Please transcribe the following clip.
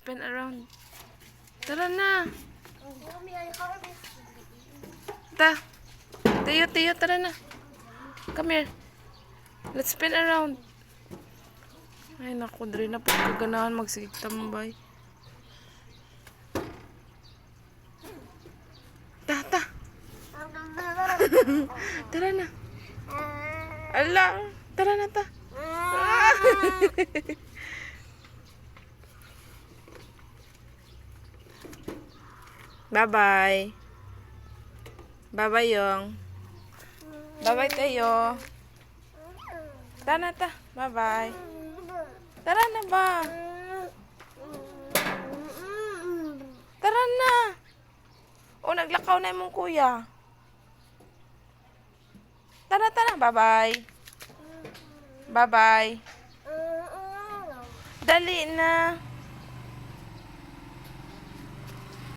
spin around. Tara na. Ta. Tiyo, tara na. Come here. Let's spin around. Ay, naku, dre na pagkaganahan magsigig tambay. Ta. Tara na. Ala, tara na ta. Bye-bye. Bye-bye, Yong. Bye-bye, Tayo. Tara na ta. Bye-bye. Tara na ba? Tara na. O, naglakaw na yung kuya. Tara. Bye-bye. Bye-bye. Dali na.